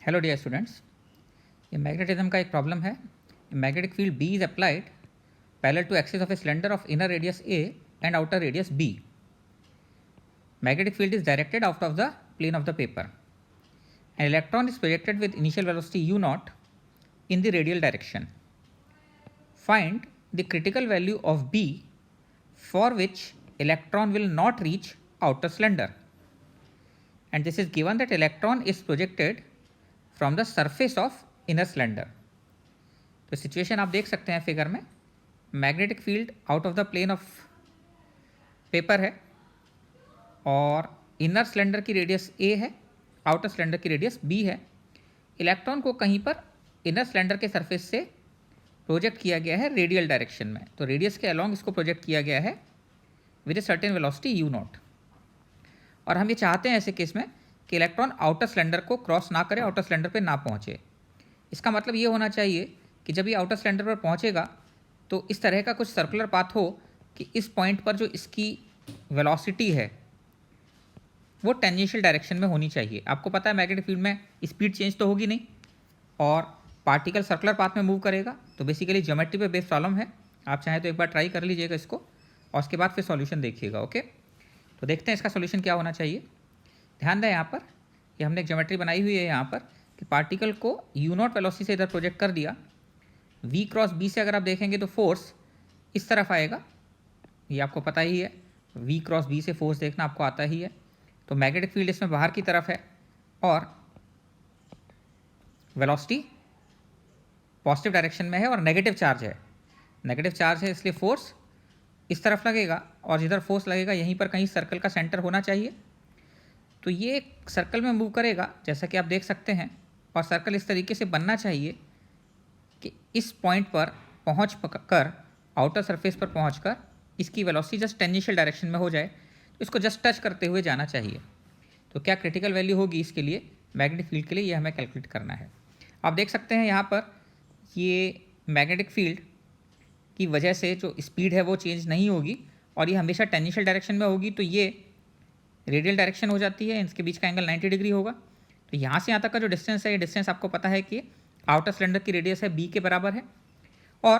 Hello dear students, ये magnetism का एक प्रॉब्लम है। Magnetic field B is applied parallel to axis of a cylinder of inner radius a and outer radius b. Magnetic field is directed out of the plane of the paper. An electron is projected with initial velocity u naught in the radial direction. Find the critical value of b for which electron will not reach outer cylinder. And this is given that electron is projected from the surface of inner cylinder. तो situation आप देख सकते हैं figure में. Magnetic field out of the plane of paper है और inner cylinder की radius a है, आउटर सिलेंडर की रेडियस बी है. इलेक्ट्रॉन को कहीं पर इनर सिलेंडर के सरफेस से प्रोजेक्ट किया गया है रेडियल डायरेक्शन में. तो रेडियस के अलॉन्ग इसको प्रोजेक्ट किया गया है with a certain velocity you not. और हम ये चाहते हैं ऐसे केस में कि इलेक्ट्रॉन आउटर सिलेंडर को क्रॉस ना करे, आउटर सिलेंडर पे ना पहुँचे. इसका मतलब ये होना चाहिए कि जब ये आउटर सिलेंडर पर पहुँचेगा तो इस तरह का कुछ सर्कुलर पाथ हो कि इस पॉइंट पर जो इसकी वेलोसिटी है वो टेंजेंशियल डायरेक्शन में होनी चाहिए. आपको पता है मैग्नेटिक फील्ड में स्पीड चेंज तो होगी नहीं और पार्टिकल सर्कुलर पाथ में मूव करेगा. तो बेसिकली ज्योमेट्री पे बेस्ड प्रॉब्लम है. आप चाहें तो एक बार ट्राई कर लीजिएगा इसको और उसके बाद फिर सॉल्यूशन देखिएगा. ओके, तो देखते हैं इसका सॉल्यूशन क्या होना चाहिए. ध्यान दें यहाँ पर ये हमने एक ज्योमेट्री बनाई हुई है यहाँ पर कि पार्टिकल को यू नॉट वेलोसिटी से इधर प्रोजेक्ट कर दिया. वी क्रॉस बी से अगर आप देखेंगे तो फोर्स इस तरफ आएगा, ये आपको पता ही है. वी क्रॉस बी से फोर्स देखना आपको आता ही है. तो मैग्नेटिक फील्ड इसमें बाहर की तरफ है और वेलोसिटी पॉजिटिव डायरेक्शन में है और नेगेटिव चार्ज है. नेगेटिव चार्ज है इसलिए फोर्स इस तरफ लगेगा और जिधर फोर्स लगेगा यहीं पर कहीं सर्कल का सेंटर होना चाहिए. तो ये एक सर्कल में मूव करेगा जैसा कि आप देख सकते हैं और सर्कल इस तरीके से बनना चाहिए कि इस पॉइंट पर पहुंच कर आउटर सरफेस पर पहुंचकर इसकी वेलोसिटी जस्ट टेंजेंशियल डायरेक्शन में हो जाए. तो इसको जस्ट टच करते हुए जाना चाहिए. तो क्या क्रिटिकल वैल्यू होगी इसके लिए, मैग्नेटिक फील्ड के लिए, ये हमें कैलकुलेट करना है. आप देख सकते हैं यहाँ पर ये मैग्नेटिक फील्ड की वजह से जो स्पीड है वो चेंज नहीं होगी और ये हमेशा टेंजेंशियल डायरेक्शन में होगी. तो ये रेडियल डायरेक्शन हो जाती है, इसके बीच का एंगल 90 डिग्री होगा. तो यहाँ से यहाँ तक का जो डिस्टेंस है, ये डिस्टेंस आपको पता है कि आउटर सिलेंडर की रेडियस है बी के बराबर है. और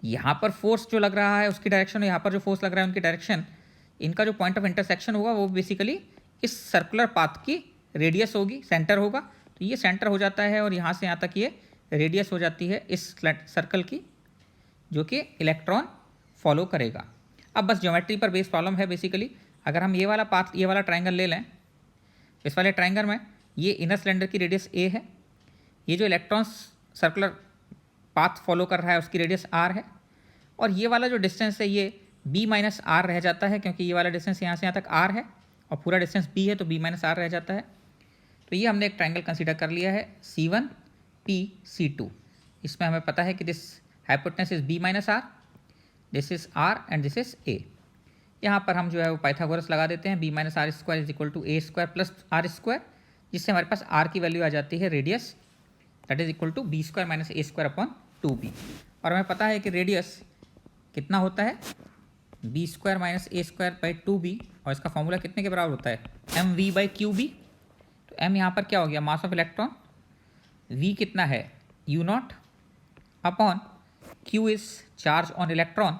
यहाँ पर फोर्स जो लग रहा है उसकी डायरेक्शन और यहाँ पर जो फोर्स लग रहा है उनकी डायरेक्शन, इनका जो पॉइंट ऑफ इंटरसेक्शन होगा वो बेसिकली इस सर्कुलर पाथ की रेडियस होगी, सेंटर होगा. तो ये सेंटर हो जाता है और यहाँ से यहाँ तक ये रेडियस हो जाती है इस सर्कल की, जो कि इलेक्ट्रॉन फॉलो करेगा. अब बस ज्योमेट्री पर बेस्ड प्रॉब्लम है बेसिकली. अगर हम ये वाला पाथ, ये वाला ट्राइंगल ले लें, इस वाले ट्राइंगल में ये इनर सिलेंडर की रेडियस ए है, ये जो इलेक्ट्रॉन सर्कुलर पाथ फॉलो कर रहा है उसकी रेडियस आर है और ये वाला जो डिस्टेंस है ये बी माइनस आर रह जाता है क्योंकि ये वाला डिस्टेंस यहाँ से यहाँ तक आर है और पूरा डिस्टेंस बी है तो बी माइनस आर रह जाता है. तो ये हमने एक ट्राइंगल कंसीडर कर लिया है C1 P C2. इसमें हमें पता है कि this hypotenuse is b minus r, this is r and this is a. यहाँ पर हम जो है वो पाइथागोरस लगा देते हैं. B minus r square is equal to a square plus r square, जिससे हमारे पास आर की वैल्यू आ जाती है radius, that is equal to b square minus a square upon 2b. और हमें पता है कि रेडियस कितना होता है, b square minus a square by 2b. और इसका फॉर्मूला कितने के बराबर होता है, m v by q B. तो एम यहाँ पर क्या हो गया, मास ऑफ इलेक्ट्रॉन, वी कितना है u naught upon q is charge on electron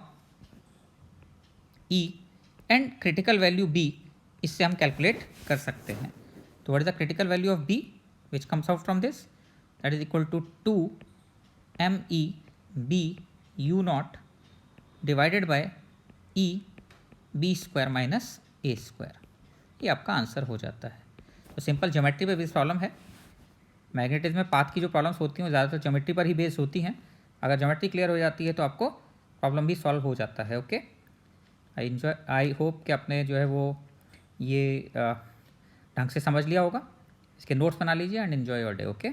e and critical value B. इससे हम कैलकुलेट कर सकते हैं. तो what is the critical value of B which comes out from this, that is equal to 2 m e B u naught divided by e B square minus a square. ये आपका answer हो जाता है. तो सिंपल ज्योमेट्री पे based problem है. Magnetism में path की जो प्रॉब्लम्स होती हैं वो ज़्यादातर ज्योमेट्री पर ही बेस्ड होती हैं. अगर ज्योमेट्री क्लियर हो जाती है तो आपको प्रॉब्लम भी सॉल्व हो जाता है. ओके, आई होप कि आपने जो है वो ये ढंग से समझ लिया होगा. इसके नोट्स बना लीजिए and enjoy your day. Okay.